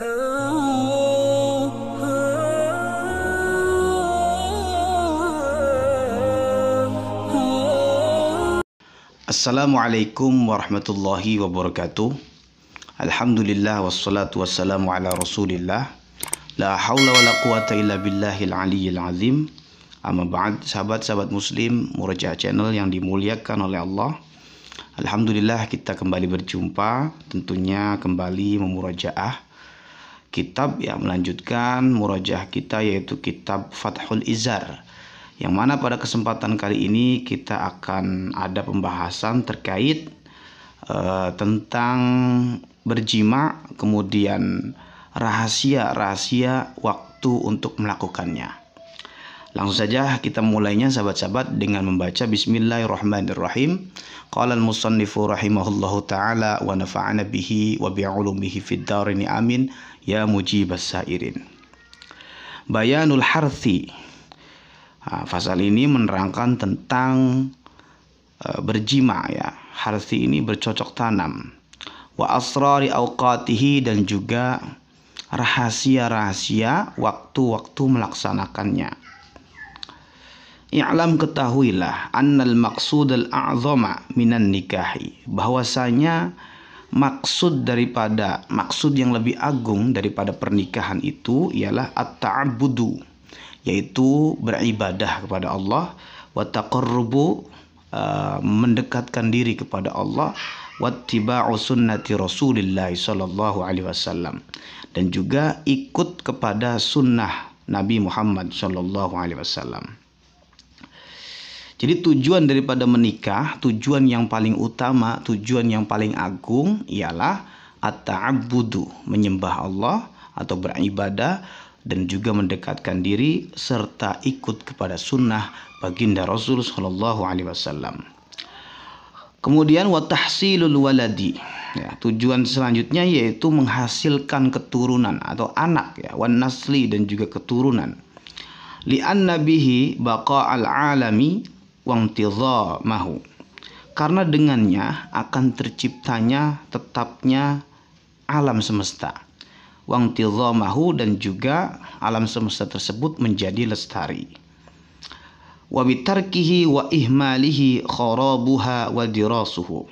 Assalamualaikum warahmatullahi wabarakatuh. Alhamdulillah wassalatu wassalamu ala rasulillah. La hawla wa la quwata illa billahil aliyyil azim. Amma ba'd, sahabat-sahabat muslim Murajaah Channel yang dimuliakan oleh Allah. Alhamdulillah kita kembali berjumpa, tentunya kembali memurajaah kitab, ya, melanjutkan murajaah kita yaitu kitab Fathul Izar, yang mana pada kesempatan kali ini kita akan ada pembahasan terkait tentang berjima, kemudian rahasia-rahasia waktu untuk melakukannya. Langsung saja kita mulainya sahabat-sahabat dengan membaca Bismillahirrahmanirrahim. Qala al-musannifu rahimahullahu ta'ala wa nafa'ana bihi wa bi'ulumihi fid darini amin ya mujibas sairin. Bayanul harthi. Pasal ini menerangkan tentang berjima, ya. Harthi ini bercocok tanam. Wa asrari awqatihi, dan juga rahasia-rahasia waktu-waktu melaksanakannya. I'lam, ketahuilah, annal maqsudal a'zama minan nikahi, bahwasanya maksud yang lebih agung daripada pernikahan itu ialah at-ta'abbudu, yaitu beribadah kepada Allah, wa taqarrubu, mendekatkan diri kepada Allah, wattiba'u sunnati Rasulillah sallallahu alaihi wasallam, dan juga ikut kepada sunnah Nabi Muhammad sallallahu alaihi wasallam. Jadi tujuan daripada menikah, tujuan yang paling utama, tujuan yang paling agung ialah at-ta'abbudu, menyembah Allah atau beribadah, dan juga mendekatkan diri serta ikut kepada sunnah baginda Rasul sallallahu alaihi wasallam. Kemudian wa tahsilul waladi, ya, tujuan selanjutnya yaitu menghasilkan keturunan atau anak, ya, wan nasli, dan juga keturunan. Li'anna bihi baqa'al alami wa intizamahu, karena dengannya akan terciptanya, tetapnya alam semesta. Wa intizamahu, dan juga alam semesta tersebut menjadi lestari. Wa bitarkihi wa ihmalihi kharabuha wa dirasuhu.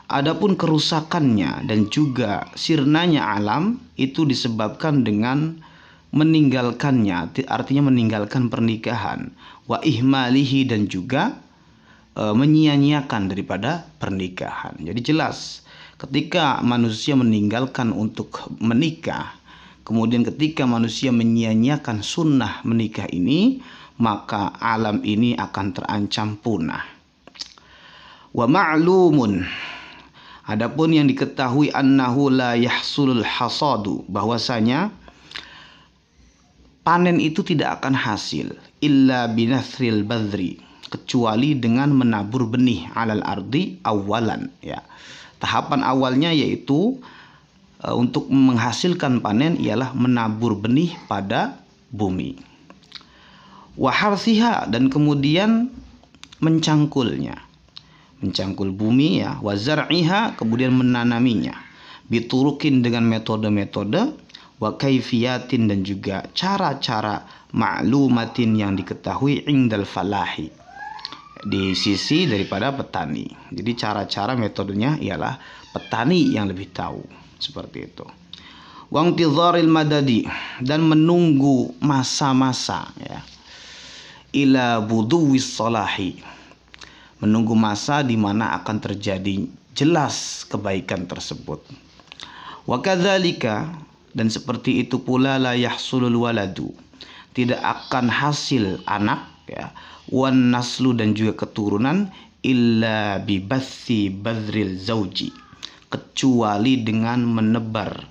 Adapun kerusakannya dan juga sirnanya alam itu disebabkan dengan meninggalkannya, artinya meninggalkan pernikahan. Wa ihmalihi, dan juga menyia-nyiakan daripada pernikahan. Jadi jelas, ketika manusia meninggalkan untuk menikah, kemudian ketika manusia menyia-nyiakan sunnah menikah ini, maka alam ini akan terancam punah. Wa ma'lumun, adapun yang diketahui, annahu la yahsulul hasadu, bahwasanya panen itu tidak akan hasil illa binathril badri, kecuali dengan menabur benih alal ardi awalan, ya. Tahapan awalnya yaitu untuk menghasilkan panen ialah menabur benih pada bumi. Wa harsiha, dan kemudian mencangkulnya, mencangkul bumi, ya. Wa zar'iha, kemudian menanaminya. Biturukin, dengan metode-metode. Wa kaifiyatin, dan juga cara-cara ma'lumatin yang diketahui indal falahi, di sisi daripada petani. Jadi cara-cara metodenya ialah petani yang lebih tahu, seperti itu. Wa intizaril madadi, dan menunggu masa-masa, ya. Ila buduwis salahi, menunggu masa di mana akan terjadi jelas kebaikan tersebut. Wa kadzalika, dan seperti itu pula, la yahsulul waladu, tidak akan hasil anak, ya, wan naslu, dan juga keturunan, illa bibathi badril zauji, kecuali dengan menebar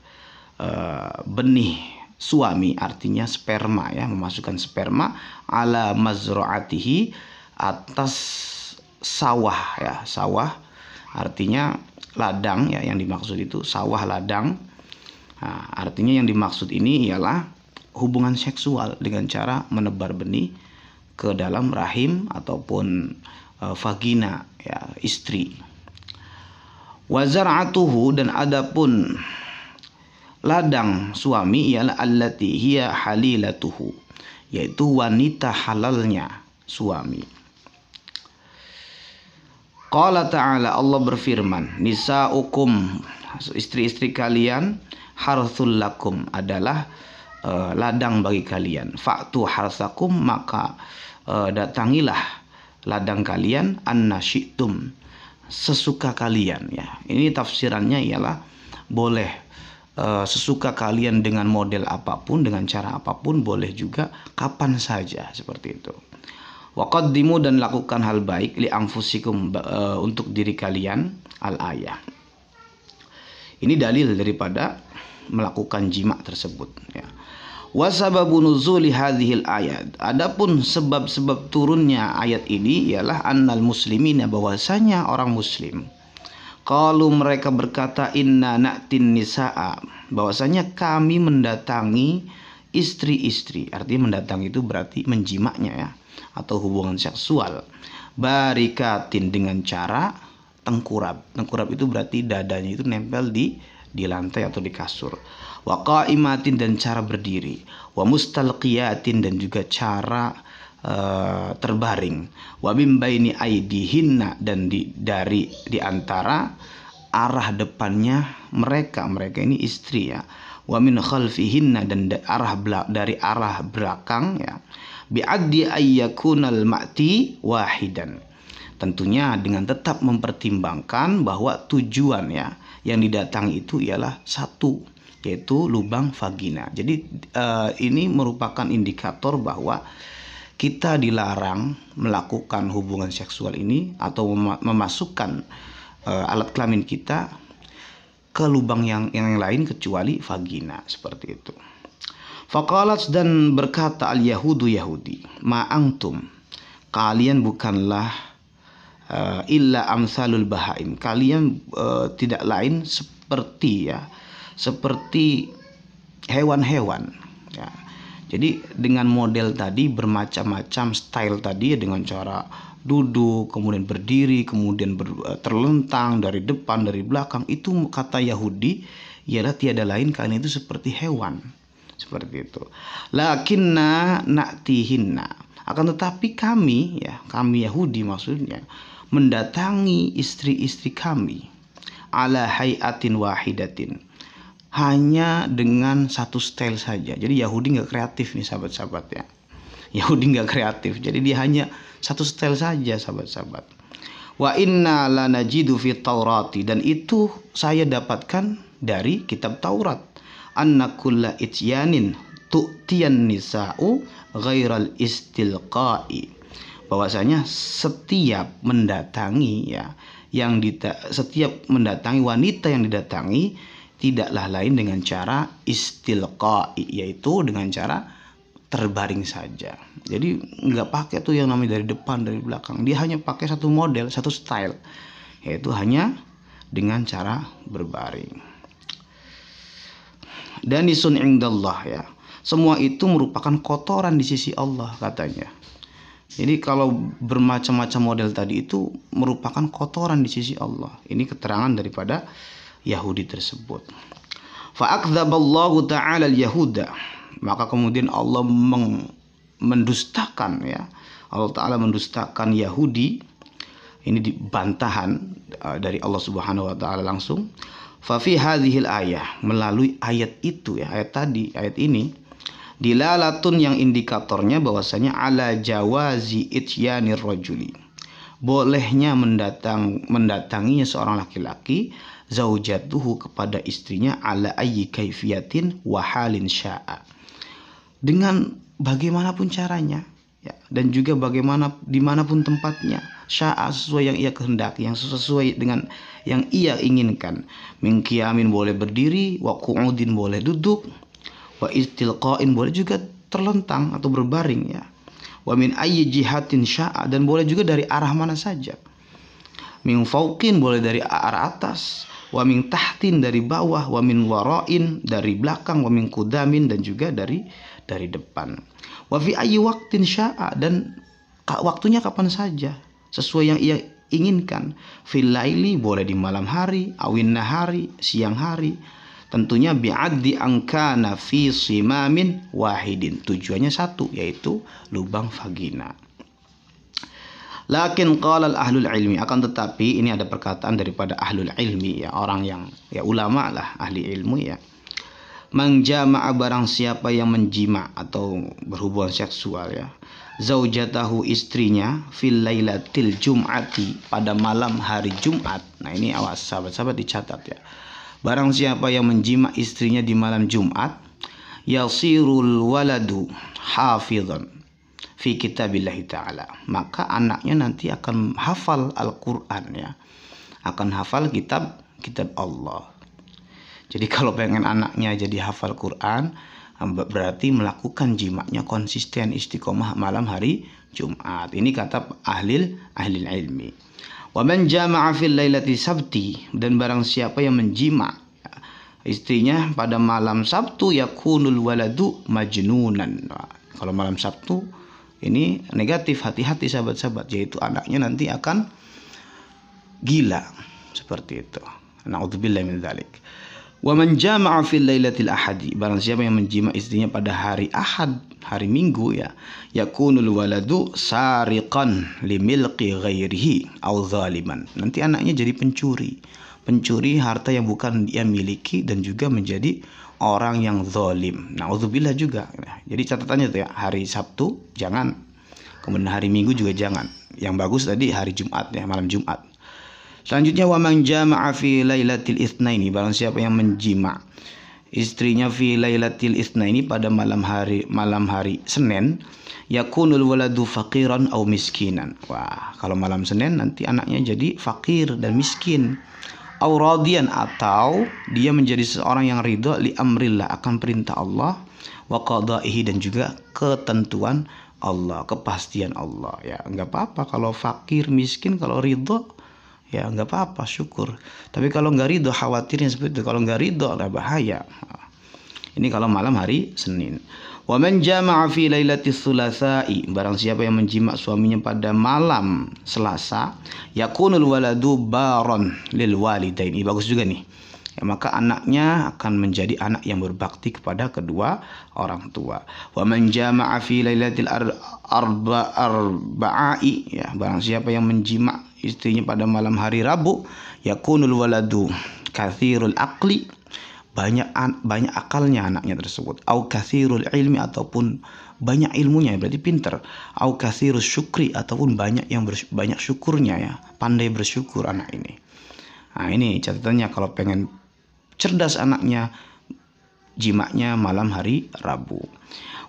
benih suami, artinya sperma, ya, memasukkan sperma, ala mazraatihi, atas sawah, ya, sawah artinya ladang, ya, yang dimaksud itu sawah ladang. Nah, artinya yang dimaksud ini ialah hubungan seksual dengan cara menebar benih ke dalam rahim ataupun vagina, ya, istri. Wa zar'atuhu, dan adapun ladang suami ialah allati hiya halilatuhu, yaitu wanita halalnya suami. Qala ta'ala, Allah berfirman, nisa'ukum, istri-istri kalian, harthul lakum, adalah ladang bagi kalian. Fa'tu harsakum, maka datangilah ladang kalian, anna syi'tum, sesuka kalian. Ya, ini tafsirannya ialah boleh sesuka kalian dengan model apapun, dengan cara apapun, boleh juga kapan saja, seperti itu. Waqaddimu, dan lakukan hal baik, li anfusikum, untuk diri kalian, al-ayah. Ini dalil daripada melakukan jima tersebut, ya. Wa sababu nuzuli hadhil ayat, adapun sebab-sebab turunnya ayat ini ialah annal muslimina, bahwasanya orang muslim, kalau mereka berkata inna na'tin nisa'a, bahwasanya kami mendatangi istri-istri, artinya mendatangi itu berarti menjimaknya, ya, atau hubungan seksual, barikatin, dengan cara tengkurap. Tengkurap itu berarti dadanya itu nempel di lantai atau di kasur. Wa qaimatin, dan cara berdiri. Wa mustalqiyatin, dan juga cara terbaring. Wa bim baini aidihinna, dan di antara arah depannya mereka ini istri, ya. Wa min khalfihinna, dan dari arah belakang, ya. Bi'addi ayyakunal ma'ti wahidan, tentunya dengan tetap mempertimbangkan bahwa tujuan, ya, yang didatangi itu ialah satu, yaitu lubang vagina. Jadi ini merupakan indikator bahwa kita dilarang melakukan hubungan seksual ini atau memasukkan alat kelamin kita ke lubang yang lain kecuali vagina, seperti itu. Faqalat, dan berkata al-yahudu, Yahudi, ma antum, kalian bukanlah illa amsalul bahaim, kalian tidak lain seperti hewan-hewan, ya. Jadi dengan model tadi, bermacam-macam style tadi, dengan cara duduk, kemudian berdiri, kemudian terlentang dari depan, dari belakang, itu kata Yahudi ialah tiada lain kalian itu seperti hewan, seperti itu. Lakinna na'tihinna, akan tetapi kami, ya, kami Yahudi maksudnya, mendatangi istri-istri kami ala hayatin wahidatin, hanya dengan satu style saja. Jadi Yahudi nggak kreatif nih, sahabat-sahabat, ya. Yahudi nggak kreatif, jadi dia hanya satu style saja, sahabat-sahabat. Wa inna lanajidu fi taurati, dan itu saya dapatkan dari kitab Taurat, anna kulla ityanin tu'tiyan nisa'u ghairal istilqa'i, bahwasanya setiap mendatangi, ya, setiap mendatangi wanita yang didatangi tidaklah lain dengan cara istilqa'i, yaitu dengan cara terbaring saja. Jadi nggak pakai tuh yang namanya dari depan, dari belakang. Dia hanya pakai satu model, satu style, yaitu hanya dengan cara berbaring. Dan isun indallah, ya, semua itu merupakan kotoran di sisi Allah, katanya. Jadi kalau bermacam-macam model tadi itu merupakan kotoran di sisi Allah. Ini keterangan daripada Yahudi tersebut. Fa'akdzaballahu ta'ala al-yahuda, maka kemudian Allah mendustakan, ya, Allah Ta'ala mendustakan Yahudi. Ini dibantahan dari Allah Subhanahu wa Ta'ala langsung. Fa fi hadhil ayah, melalui ayat itu, ya, ayat ini dilalatun, yang indikatornya bahwasanya ala jawazi ityanir rajuli, bolehnya mendatanginya seorang laki-laki, zaujatuhu, kepada istrinya, ala ayyi kaifiyatin wa halin sya'a, dengan bagaimanapun caranya, ya, dan juga dimanapun tempatnya, sya'a, sesuai yang ia kehendaki, yang sesuai dengan yang ia inginkan. Min qiyamin, boleh berdiri, wa qu'udin, boleh duduk, wa istilqa'in, boleh juga terlentang atau berbaring, ya. Wa min ayyi jihatin sya'a, dan boleh juga dari arah mana saja. Min fauqin, boleh dari arah atas, wa min tahtin, dari bawah, wa min wara'in, dari belakang, wa min kudamin, dan juga dari depan. Wa fi ayyi waqtin sya'a, dan waktunya kapan saja sesuai yang ia inginkan. Fil laili, boleh di malam hari, awin nahari, siang hari, Tentunya bi'addi angkana fi simamin wahidin. Tujuannya satu, yaitu lubang vagina. Lakin qala ahlul ilmi, akan tetapi ini ada perkataan daripada ahlul ilmi, ya, orang yang ya ulama lah, ahli ilmu ya. Man jama'a, barang siapa yang menjima atau berhubungan seksual ya, zaujatahu, istrinya, fil lailatil jum'ati, pada malam hari Jumat. Nah ini awas sahabat-sahabat dicatat ya. Barang siapa yang menjima istrinya di malam Jumat, yasirul waladu hafizan fi kitabillahi ta'ala, maka anaknya nanti akan hafal Al-Quran ya, akan hafal kitab Allah. Jadi kalau pengen anaknya jadi hafal Quran, berarti melakukan jimaknya konsisten, istiqomah malam hari Jumat. Ini kata ahli ilmi. Wa man jama'a fil lailati sabti, dan barang siapa yang menjima istrinya pada malam Sabtu, yakunul waladu majnunan. Nah, kalau malam Sabtu ini negatif, hati-hati sahabat-sahabat, yaitu anaknya nanti akan gila seperti itu. Na'udzubillahi min dzalik. Wa man jama'a fil lailatil ahadi, barang siapa yang menjima istrinya pada hari Ahad, hari Minggu ya, yakunul waladu sariqan limilqi ghairihi au zaliman. Nanti anaknya jadi pencuri harta yang bukan dia miliki, dan juga menjadi orang yang zalim. Na'udzubillah juga. Nah, jadi catatannya tuh ya, hari Sabtu jangan, kemudian hari Minggu juga jangan. Yang bagus tadi hari Jumat ya, malam Jumat. Selanjutnya, wa man jama'a fi lailatil itsnaini, barang siapa yang menjima istrinya fi lailatil itsnaini pada malam hari Senin, yakunul waladu faqiran au miskinan. Wah, kalau malam Senin nanti anaknya jadi fakir dan miskin. Au radiyan, atau dia menjadi seorang yang ridho li amrillah, akan perintah Allah, wa qadaihi, dan juga ketentuan Allah, kepastian Allah ya. Enggak apa-apa kalau fakir miskin, kalau ridho ya enggak apa-apa, syukur. Tapi kalau enggak ridho, khawatirnya seperti itu. Kalau enggak ridho ada bahaya. Ini kalau malam hari Senin. Wa man jama'a fi lailatis tsulatsa'i, barang siapa yang menjima suaminya pada malam Selasa, yakunul waladu baron lil walidaini. Bagus juga nih. Ya, maka anaknya akan menjadi anak yang berbakti kepada kedua orang tua. Wa man jama'a fi lailatil arba'i, ya, barang siapa yang menjima istrinya pada malam hari Rabu, yakunul waladu katsirul aqli, banyak akalnya anaknya tersebut, au katsirul ilmi, ataupun banyak ilmunya, berarti pinter, au katsirus syukri, ataupun banyak syukurnya ya, pandai bersyukur anak ini. Nah ini catatannya kalau pengen cerdas anaknya, jimaknya malam hari Rabu.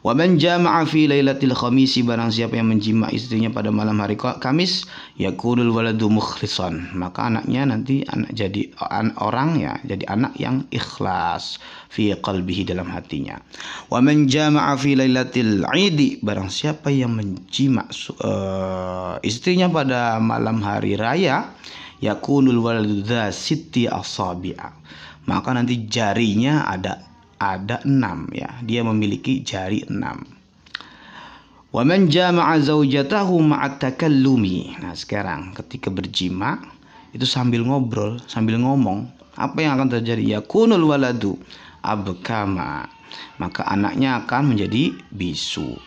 Wa man jama'a fi lailatil khamisi, barang siapa yang menjima istrinya pada malam hari Kamis, yakunul waladu mukhlisan, maka anaknya nanti jadi orang ya, jadi anak yang ikhlas fi qalbihi, dalam hatinya. Wa man jama'a fi lailatil idi, barang siapa yang menjima istrinya pada malam hari raya, yakunul waladu dza sitti asabi'a, maka nanti jarinya ada 6 ya, dia memiliki jari 6. Wa man jama'a zaujatahu ma'at takallumi. Nah, sekarang ketika berjima itu sambil ngobrol, sambil ngomong, apa yang akan terjadi? Yakunul waladu abkama, maka anaknya akan menjadi bisu.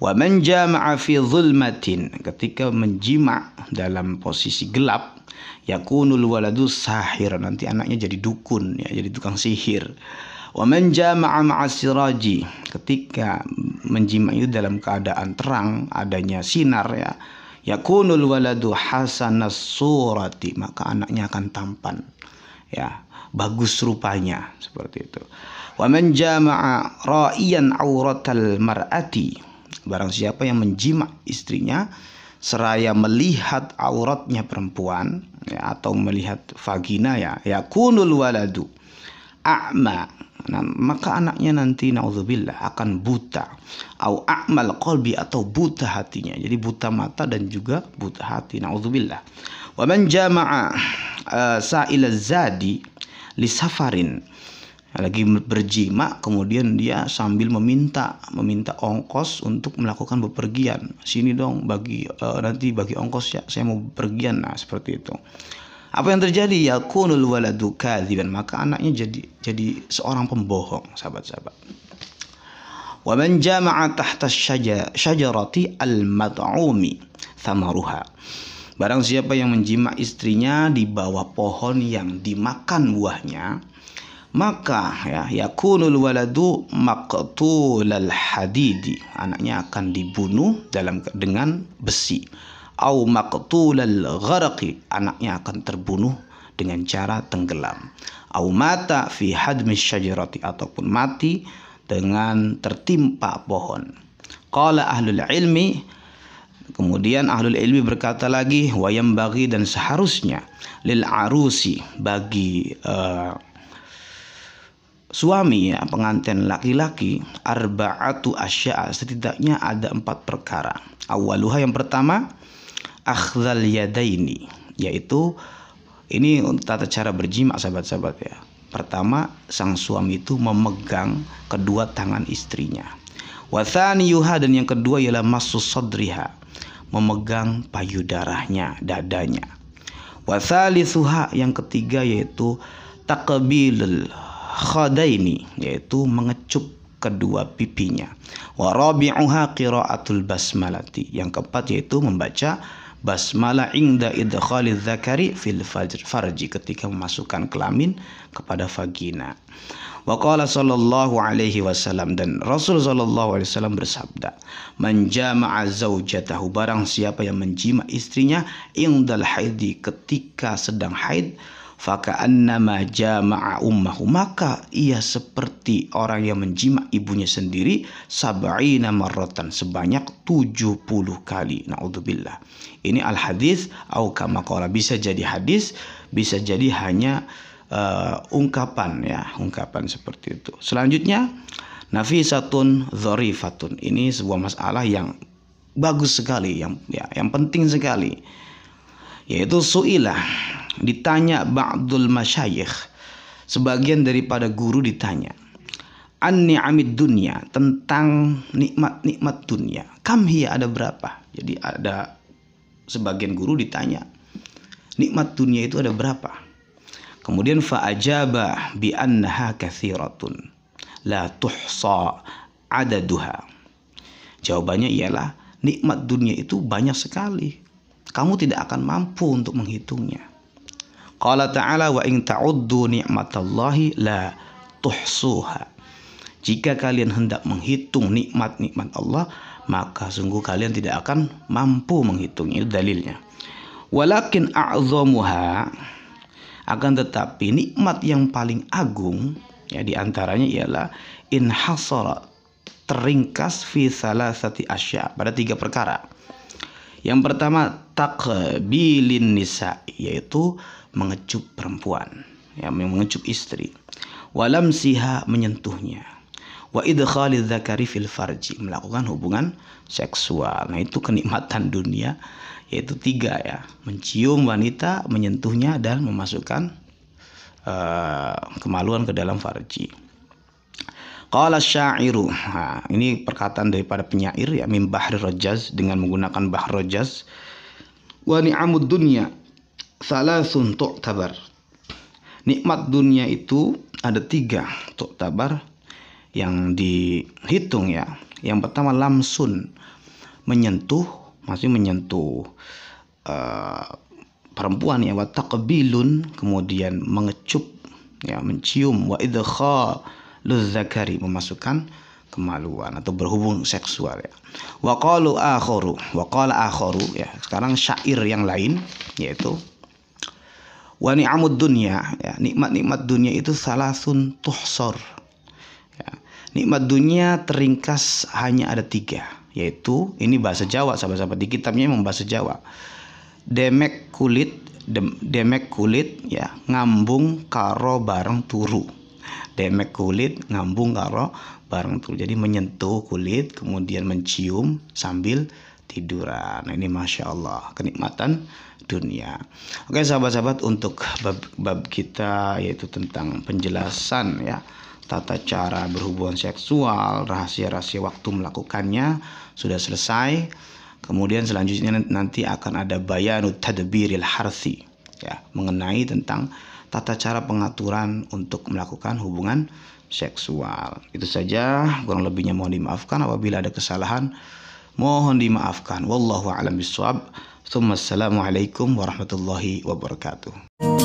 Wa man jama'a fi zulmatin, ketika menjima dalam posisi gelap, yakunul waladu sahir, nanti anaknya jadi dukun ya, jadi tukang sihir. Wa man jama'a ma'as siraji, ketika menjima itu dalam keadaan terang, adanya sinar ya, yakunul waladu hasanas surati, maka anaknya akan tampan ya, bagus rupanya, seperti itu. Wa man jama'a ra'iyan auratal mar'ati, barang siapa yang menjima istrinya seraya melihat auratnya perempuan ya, atau melihat vagina ya, yakunul waladu a'ma, nah, maka anaknya nanti naudzubillah akan buta, au a'mal qalbi, atau buta hatinya, jadi buta mata dan juga buta hati, naudzubillah. Wa man jama'a sa'ila zadi li safarin, lagi berjima kemudian dia sambil meminta ongkos untuk melakukan bepergian, sini dong nanti bagi ongkos ya, saya mau bepergian, nah seperti itu. Apa yang terjadi? Yakunul waladu kadziban, maka anaknya jadi seorang pembohong, sahabat-sahabat. Wa man jama'a tahta syajarati al-mad'umi thamaruha. Barang siapa yang menjima istrinya di bawah pohon yang dimakan buahnya, maka yakunul waladu maqtulal hadidi, anaknya akan dibunuh dengan besi. Au maqtulal gharaqi, anaknya akan terbunuh dengan cara tenggelam. Au mata fi hadmi syajarati, ataupun mati dengan tertimpa pohon. Qala ahlul ilmi, kemudian ahlul ilmi berkata lagi, wa yambaghi, dan seharusnya, lil arusi, bagi suami pengantin laki-laki, arba'atu asya'a, setidaknya ada 4 perkara. Awaluha, yang pertama, akhdhal yadaini, yaitu ini tata cara berjima, sahabat-sahabat ya. Pertama, sang suami itu memegang kedua tangan istrinya. Wa thaniyuha, dan yang kedua ialah massu sadriha, memegang payudaranya, dadanya. Wa thalithuha, yang ketiga yaitu taqbilul khadaini, yaitu mengecup kedua pipinya. Wa rabi'uha qiraatul basmalati, yang keempat yaitu membaca basmalah inda idkhaliz zakari fil farji, ketika memasukkan kelamin kepada vagina. Wa qala sallallahu alaihi wasallam, dan Rasul sallallahu alaihi wasallam bersabda, man jama'a zaujatahu, barang siapa yang menjima istrinya indal haidi, ketika sedang haid, faka'annama jama'a ummahu, maka ia seperti orang yang menjima ibunya sendiri, sab'ina marratan, sebanyak 70 kali. Naudzubillah. Ini al hadis au kama qala, bisa jadi hadis, bisa jadi hanya ungkapan seperti itu. Selanjutnya, nafisatun dzarifatun, ini sebuah masalah yang bagus sekali, yang penting sekali, yaitu su'ilah, ditanya ba'dul masyayikh, sebagian daripada guru ditanya, an ni'amid dunya, tentang nikmat-nikmat dunia, kam hiya, ada berapa. Jadi ada sebagian guru ditanya, nikmat dunia itu ada berapa? Kemudian fa'ajaba bi annaha katsiratun la tuhsa adaduha, jawabannya ialah nikmat dunia itu banyak sekali, kamu tidak akan mampu untuk menghitungnya. Qala ta'ala, wa in ta'uddu ni'matallahi la tuhsuha, jika kalian hendak menghitung nikmat-nikmat Allah, maka sungguh kalian tidak akan mampu menghitungnya. Itu dalilnya. Walakin a'zamuha, akan tetapi nikmat yang paling agung diantaranya ialah inhasara, teringkas fi salasati asya, pada 3 perkara. Yang pertama, taqbilin nisa, yaitu mengecup perempuan, mengecup istri. Walamsiha, menyentuhnya. Wa idkhaliz zakari fil farji, melakukan hubungan seksual. Nah, itu kenikmatan dunia, yaitu 3 mencium wanita, menyentuhnya, dan memasukkan kemaluan ke dalam farji. Qala syairu, ini perkataan daripada penyair min bahri rajaz, dengan menggunakan bahr rajaz. Wa ni'amud dunya salasun tu'tabar, nikmat dunia itu ada 3 tu'tabar, yang dihitung Yang pertama, lamsun, menyentuh, masih menyentuh perempuan wa taqbilun, kemudian mengecup, mencium, wa idkhaluz zakari, memasukkan kemaluan atau berhubung seksual Wa qala akharu, sekarang syair yang lain, yaitu wa ni'amud dunya, nikmat-nikmat dunia itu salasun tuhsor, nikmat dunia teringkas hanya ada 3, yaitu, ini bahasa Jawa, sahabat-sahabat, di kitabnya memang bahasa Jawa. Demek kulit, ngambung karo bareng turu. Demek kulit, ngambung karo bareng turu. Jadi menyentuh kulit, kemudian mencium sambil tiduran. Nah, ini Masya Allah, kenikmatan dunia. Oke sahabat-sahabat, untuk bab kita yaitu tentang penjelasan tata cara berhubungan seksual, rahasia-rahasia waktu melakukannya sudah selesai. Kemudian selanjutnya nanti akan ada bayanut tadbiril harsi, ya, mengenai tentang tata cara pengaturan untuk melakukan hubungan seksual. Itu saja, kurang lebihnya mohon dimaafkan. Apabila ada kesalahan mohon dimaafkan. Wallahu a'lam bishawab. Assalamualaikum warahmatullahi wabarakatuh.